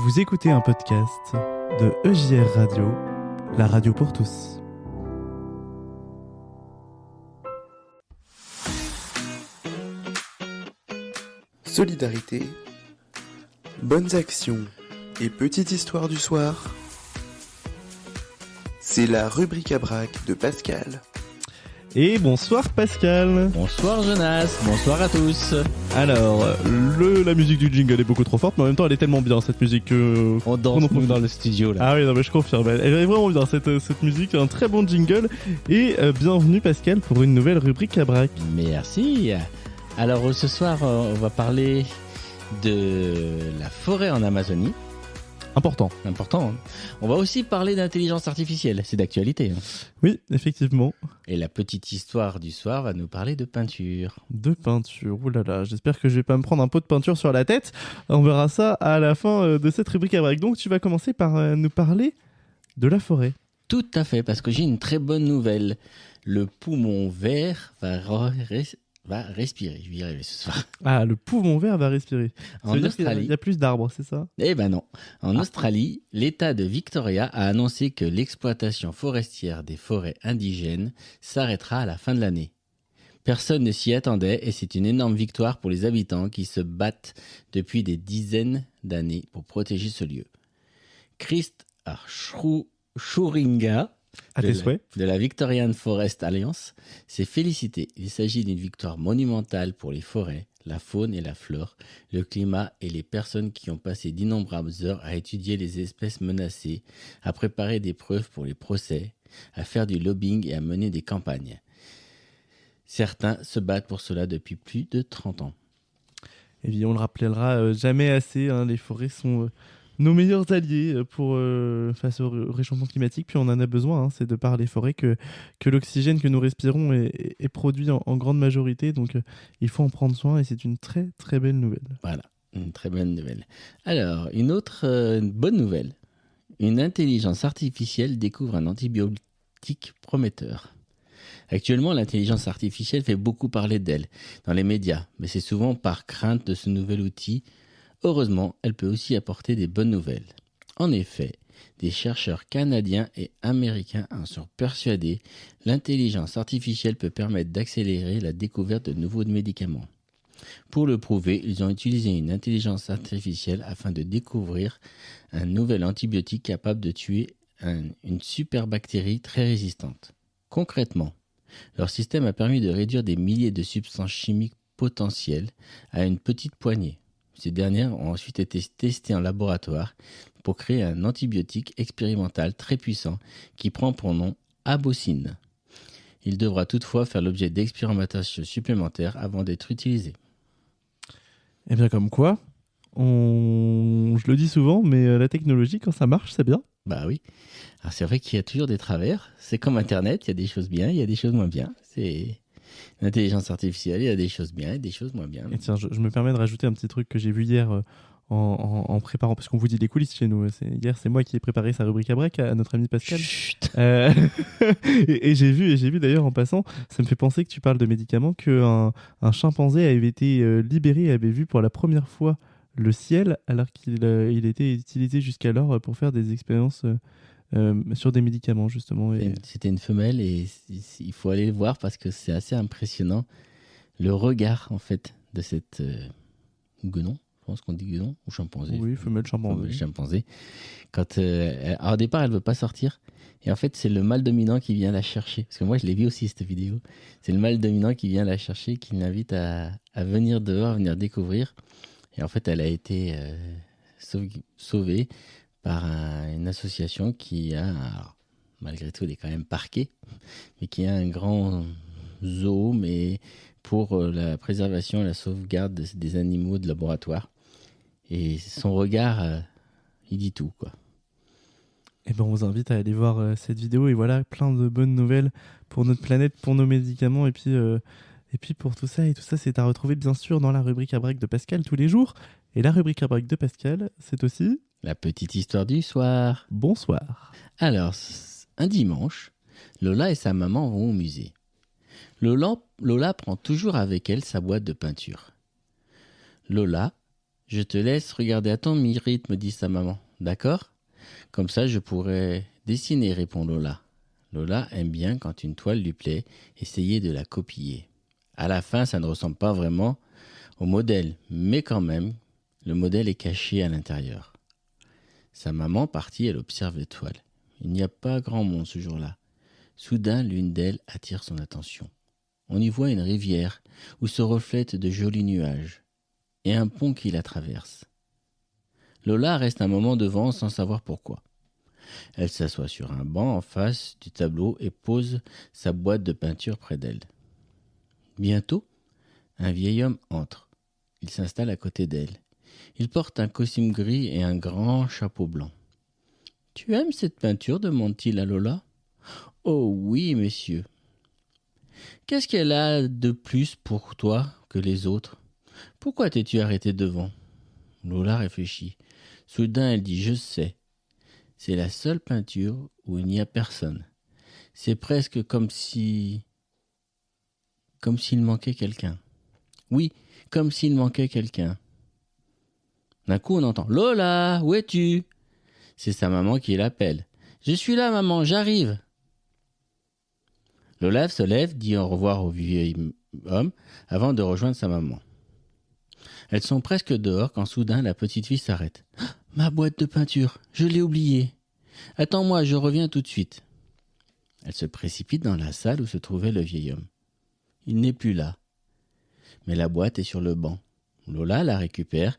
Vous écoutez un podcast de EJR Radio, la radio pour tous. Solidarité, bonnes actions et petite histoire du soir. C'est la rubrique à braque de Pascal. Et bonsoir Pascal. Bonsoir Jonas, bonsoir à tous. Alors, la musique du jingle est beaucoup trop forte, mais en même temps elle est tellement bien cette musique que... On danse nous dans le studio là. Ah oui, non mais je confirme, elle est vraiment bien cette musique, un très bon jingle. Et bienvenue Pascal pour une nouvelle rubrique à braque. Merci. Alors ce soir on va parler de la forêt en Amazonie. Important. Important. On va aussi parler d'intelligence artificielle, c'est d'actualité. Oui, effectivement. Et la petite histoire du soir va nous parler de peinture. De peinture, oulala, j'espère que je vais pas me prendre un pot de peinture sur la tête. On verra ça à la fin de cette rubrique à braque. Donc tu vas commencer par nous parler de la forêt. Tout à fait, parce que j'ai une très bonne nouvelle. Le poumon vert va respirer, je vais y arriver ce soir. Ah, le poumon vert va respirer. En Australie. Il y a plus d'arbres, c'est ça ? Eh ben non. En Australie, l'État de Victoria a annoncé que l'exploitation forestière des forêts indigènes s'arrêtera à la fin de l'année. Personne ne s'y attendait et c'est une énorme victoire pour les habitants qui se battent depuis des dizaines d'années pour protéger ce lieu. Christ Schuringa, de la Victorian Forest Alliance, s'est félicité. Il s'agit d'une victoire monumentale pour les forêts, la faune et la flore, le climat et les personnes qui ont passé d'innombrables heures à étudier les espèces menacées, à préparer des preuves pour les procès, à faire du lobbying et à mener des campagnes. Certains se battent pour cela depuis plus de 30 ans. Et bien, on le rappellera jamais assez, hein, les forêts sont... nos meilleurs alliés face au réchauffement climatique, puis on en a besoin, hein, c'est de par les forêts que l'oxygène que nous respirons est produit en grande majorité, donc il faut en prendre soin et c'est une très très belle nouvelle. Voilà, une très bonne nouvelle. Alors, une autre bonne nouvelle, une intelligence artificielle découvre un antibiotique prometteur. Actuellement, l'intelligence artificielle fait beaucoup parler d'elle dans les médias, mais c'est souvent par crainte de ce nouvel outil. Heureusement, elle peut aussi apporter des bonnes nouvelles. En effet, des chercheurs canadiens et américains en sont persuadés, l'intelligence artificielle peut permettre d'accélérer la découverte de nouveaux médicaments. Pour le prouver, ils ont utilisé une intelligence artificielle afin de découvrir un nouvel antibiotique capable de tuer une superbactérie très résistante. Concrètement, leur système a permis de réduire des milliers de substances chimiques potentielles à une petite poignée. Ces dernières ont ensuite été testées en laboratoire pour créer un antibiotique expérimental très puissant qui prend pour nom abocine. Il devra toutefois faire l'objet d'expérimentations supplémentaires avant d'être utilisé. Et bien comme quoi, je le dis souvent, mais la technologie, quand ça marche, c'est bien. Bah oui. Alors c'est vrai qu'il y a toujours des travers. C'est comme Internet, il y a des choses bien, il y a des choses moins bien. C'est... L'intelligence artificielle, il y a des choses bien et des choses moins bien. Et tiens, je me permets de rajouter un petit truc que j'ai vu hier en préparant, parce qu'on vous dit les coulisses chez nous. Hier, c'est moi qui ai préparé sa rubrique à break à notre ami Pascal. Chut. Et j'ai vu d'ailleurs en passant, ça me fait penser que tu parles de médicaments, qu'un chimpanzé avait été libéré et avait vu pour la première fois le ciel, alors qu'il était utilisé jusqu'alors pour faire des expériences sur des médicaments justement. C'était une femelle et il faut aller le voir parce que c'est assez impressionnant le regard en fait de cette guenon, je pense qu'on dit guenon ou chimpanzé. Oui, femelle chimpanzé. Quand alors, au départ elle veut pas sortir et en fait c'est le mâle dominant qui vient la chercher, parce que moi je l'ai vu aussi cette vidéo. C'est le mâle dominant qui vient la chercher, qui l'invite à venir dehors, à venir découvrir, et en fait elle a été sauvée par une association qui a, alors, malgré tout, elle est quand même parquée, mais qui a un grand zoo, mais pour la préservation et la sauvegarde des animaux de laboratoire. Et son regard, il dit tout, quoi. Et ben on vous invite à aller voir cette vidéo, et voilà, plein de bonnes nouvelles pour notre planète, pour nos médicaments, et puis pour tout ça, c'est à retrouver bien sûr dans la rubrique à break de Pascal tous les jours. Et la rubrique à break de Pascal, c'est aussi... la petite histoire du soir. Bonsoir. Alors, un dimanche, Lola et sa maman vont au musée. Lola prend toujours avec elle sa boîte de peinture. Lola Je te laisse regarder à ton rythme, dit sa maman. D'accord ? Comme ça, je pourrai dessiner, répond Lola. Lola aime bien quand une toile lui plaît, essayer de la copier. À la fin, ça ne ressemble pas vraiment au modèle, mais quand même, le modèle est caché à l'intérieur. Sa maman partie, elle observe les toiles. Il n'y a pas grand monde ce jour-là. Soudain, l'une d'elles attire son attention. On y voit une rivière où se reflètent de jolis nuages et un pont qui la traverse. Lola reste un moment devant sans savoir pourquoi. Elle s'assoit sur un banc en face du tableau et pose sa boîte de peinture près d'elle. Bientôt, un vieil homme entre. Il s'installe à côté d'elle. Il porte un costume gris et un grand chapeau blanc. « Tu aimes cette peinture ?» demande-t-il à Lola. « Oh oui, monsieur. »« Qu'est-ce qu'elle a de plus pour toi que les autres ? Pourquoi t'es-tu arrêté devant ?» Lola réfléchit. Soudain, elle dit « Je sais. C'est la seule peinture où il n'y a personne. C'est presque comme s'il manquait quelqu'un. Oui, comme s'il manquait quelqu'un. » D'un coup, on entend « Lola, où es-tu ?» C'est sa maman qui l'appelle. « Je suis là, maman, j'arrive. » Lola se lève, dit au revoir au vieil homme avant de rejoindre sa maman. Elles sont presque dehors quand soudain la petite fille s'arrête. « Ma boîte de peinture, je l'ai oubliée. Attends-moi, je reviens tout de suite. » Elle se précipite dans la salle où se trouvait le vieil homme. Il n'est plus là. Mais la boîte est sur le banc. Lola la récupère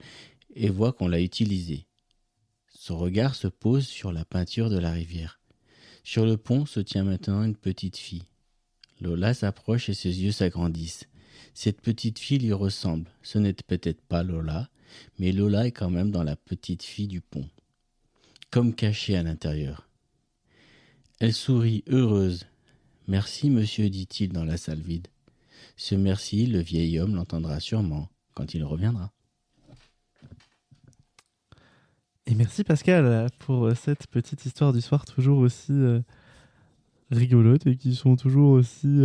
et voit qu'on l'a utilisée. Son regard se pose sur la peinture de la rivière. Sur le pont se tient maintenant une petite fille. Lola s'approche et ses yeux s'agrandissent. Cette petite fille lui ressemble. Ce n'est peut-être pas Lola, mais Lola est quand même dans la petite fille du pont, comme cachée à l'intérieur. Elle sourit, heureuse. « Merci, monsieur, dit-il dans la salle vide. Ce merci, le vieil homme l'entendra sûrement quand il reviendra. » Et merci Pascal pour cette petite histoire du soir toujours aussi rigolote et qui sont toujours aussi...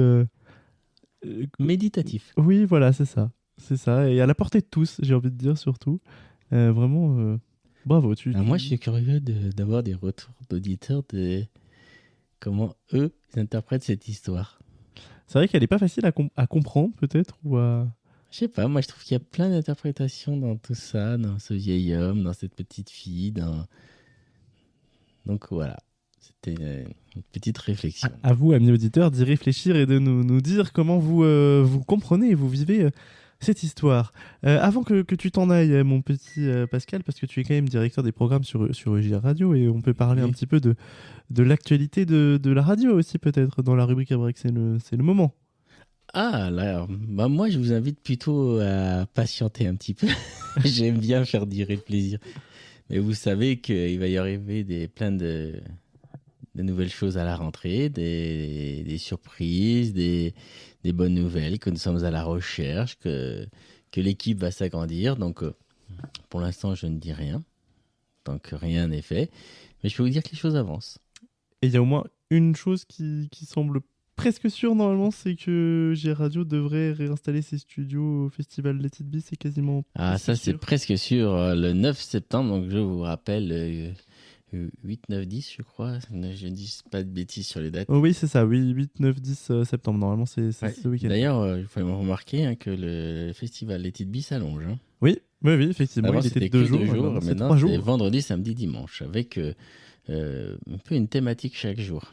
Méditatif. Oui, voilà, c'est ça. C'est ça. Et à la portée de tous, j'ai envie de dire surtout. Vraiment, bravo. Moi, je suis curieux d'avoir des retours d'auditeurs de comment eux ils interprètent cette histoire. C'est vrai qu'elle n'est pas facile à comprendre peut-être ou à... Je sais pas, moi je trouve qu'il y a plein d'interprétations dans tout ça, dans ce vieil homme, dans cette petite fille, donc voilà, c'était une petite réflexion. À vous, amis auditeurs, d'y réfléchir et de nous dire comment vous comprenez et vous vivez cette histoire. Avant que tu t'en ailles, mon petit Pascal, parce que tu es quand même directeur des programmes sur EJR Radio et on peut parler un petit peu de l'actualité de la radio aussi peut-être dans la rubrique à break, c'est le moment. Ah, là, moi, je vous invite plutôt à patienter un petit peu. J'aime bien faire durer le plaisir. Mais vous savez qu'il va y arriver plein de nouvelles choses à la rentrée, des surprises, des bonnes nouvelles, que nous sommes à la recherche, que l'équipe va s'agrandir. Donc, pour l'instant, je ne dis rien. Tant que rien n'est fait. Mais je peux vous dire que les choses avancent. Et il y a au moins une chose qui semble presque sûr normalement, c'est que EJR Radio devrait réinstaller ses studios au festival Let It Be, c'est quasiment... Ah, ça c'est presque sûr, le 9 septembre, donc je vous rappelle, 8, 9, 10 je crois, je ne dis pas de bêtises sur les dates. Oh oui, c'est ça, oui, 8, 9, 10 septembre, normalement c'est ce week-end. D'ailleurs, il faut remarquer que le festival Let It Be s'allonge. Hein. Oui, effectivement, avant, il était deux 2 jours, maintenant 3 jours. C'est vendredi, samedi, dimanche, avec un peu une thématique chaque jour.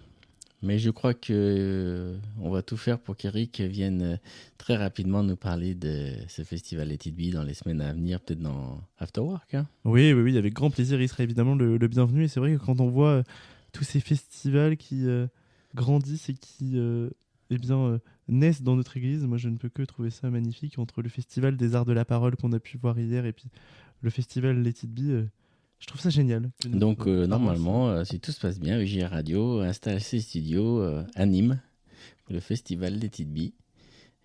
Mais je crois que on va tout faire pour qu'Eric vienne très rapidement nous parler de ce festival Let It Be dans les semaines à venir, peut-être dans After Work. Hein. Oui, avec grand plaisir, il sera évidemment le bienvenu. Et c'est vrai que quand on voit tous ces festivals qui grandissent et qui naissent dans notre église, moi je ne peux que trouver ça magnifique. Entre le festival des arts de la parole qu'on a pu voir hier et puis le festival Let It Be... je trouve ça génial. Donc, normalement, si tout se passe bien, EJR Radio installe ses studios à Nîmes pour le festival Let It Be.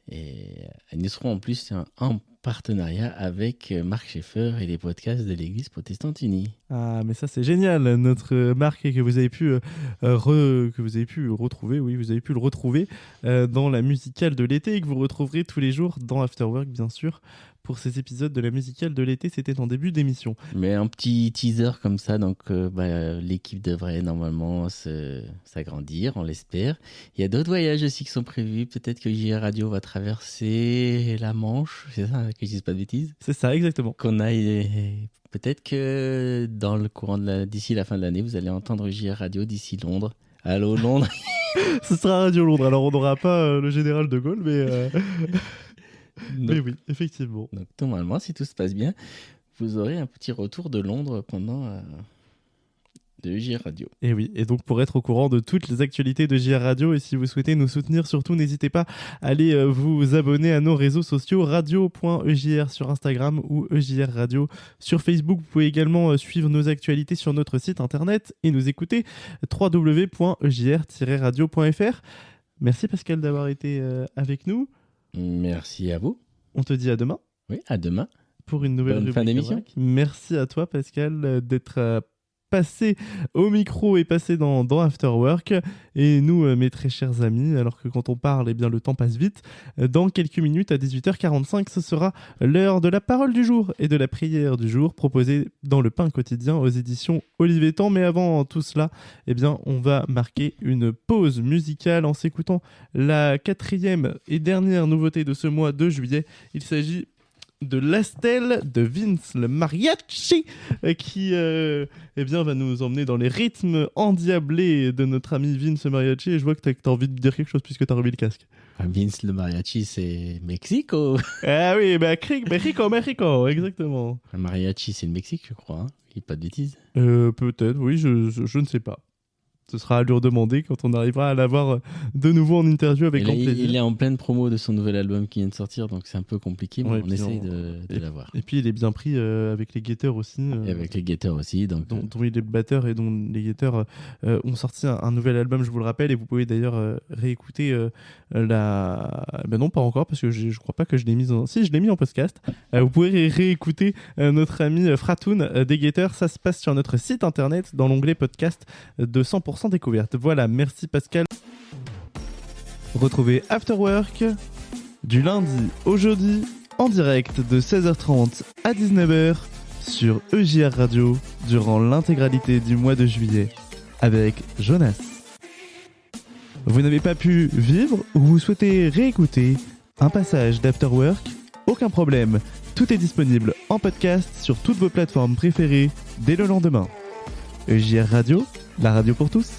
Et nous serons en plus en partenariat avec Marc Schaeffer et les podcasts de l'Église protestante unie. Ah, mais ça, c'est génial. Notre Marc que vous avez pu retrouver, oui, vous avez pu le retrouver dans la musicale de l'été et que vous retrouverez tous les jours dans After Work, bien sûr, pour ces épisodes de la musicale de l'été. C'était en début d'émission. Mais un petit teaser comme ça, donc l'équipe devrait normalement s'agrandir, on l'espère. Il y a d'autres voyages aussi qui sont prévus. Peut-être que JR Radio va traverser la Manche, c'est ça, que je dise pas de bêtises. C'est ça, exactement. Qu'on aille. Peut-être que dans le courant d'ici la fin de l'année, vous allez entendre JR Radio d'ici Londres. Allô Londres. Ce sera Radio Londres. Alors on n'aura pas le général de Gaulle, mais mais oui, effectivement. Donc normalement, si tout se passe bien, vous aurez un petit retour de Londres pendant de JR Radio. Et oui, et donc pour être au courant de toutes les actualités de JR Radio, et si vous souhaitez nous soutenir, surtout n'hésitez pas à aller vous abonner à nos réseaux sociaux, radio.ejr sur Instagram ou EJR Radio sur Facebook. Vous pouvez également suivre nos actualités sur notre site internet et nous écouter www.ejr-radio.fr. Merci Pascal d'avoir été avec nous. Merci à vous. On te dit à demain. Oui, à demain. Pour une nouvelle Bonne fin d'émission. Merci à toi Pascal d'être passé au micro et passé dans After Work. Et nous, mes très chers amis, alors que quand on parle, eh bien, le temps passe vite, dans quelques minutes à 18h45, ce sera l'heure de la parole du jour et de la prière du jour proposée dans le Pain quotidien aux éditions Olivetan. Mais avant tout cela, eh bien, on va marquer une pause musicale en s'écoutant la 4e et dernière nouveauté de ce mois de juillet. Il s'agit de l'Astel de Vince le Mariachi qui eh bien, va nous emmener dans les rythmes endiablés de notre ami Vince le Mariachi. Et je vois que tu as envie de dire quelque chose puisque tu as remis le casque. Vince le Mariachi, c'est Mexico. Ah oui, bah, Mexico, exactement. Le Mariachi, c'est le Mexique, je crois. Hein. Il n'y a pas de bêtises. Peut-être, oui, je ne sais pas. Ce sera à lui redemander quand on arrivera à l'avoir de nouveau en interview avec grand plaisir. Il est en pleine promo de son nouvel album qui vient de sortir, donc c'est un peu compliqué, mais on essaye de l'avoir. Et puis il est bien pris avec les guetteurs aussi. Et avec les guetteurs aussi. Donc, dont il est le batteur et dont les guetteurs ont sorti un nouvel album, je vous le rappelle. Et vous pouvez d'ailleurs réécouter Ben non, pas encore, parce que je crois pas que je l'ai mis en... Si, je l'ai mis en podcast. Vous pouvez réécouter notre ami Fratoun des guetteurs. Ça se passe sur notre site internet dans l'onglet podcast de 100% découverte. Voilà, merci Pascal. Retrouvez After Work du lundi au jeudi en direct de 16h30 à 19h sur EJR Radio durant l'intégralité du mois de juillet avec Jonas. Vous n'avez pas pu vivre ou vous souhaitez réécouter un passage d'After Work? Aucun problème, tout est disponible en podcast sur toutes vos plateformes préférées dès le lendemain. EJR Radio, la radio pour tous.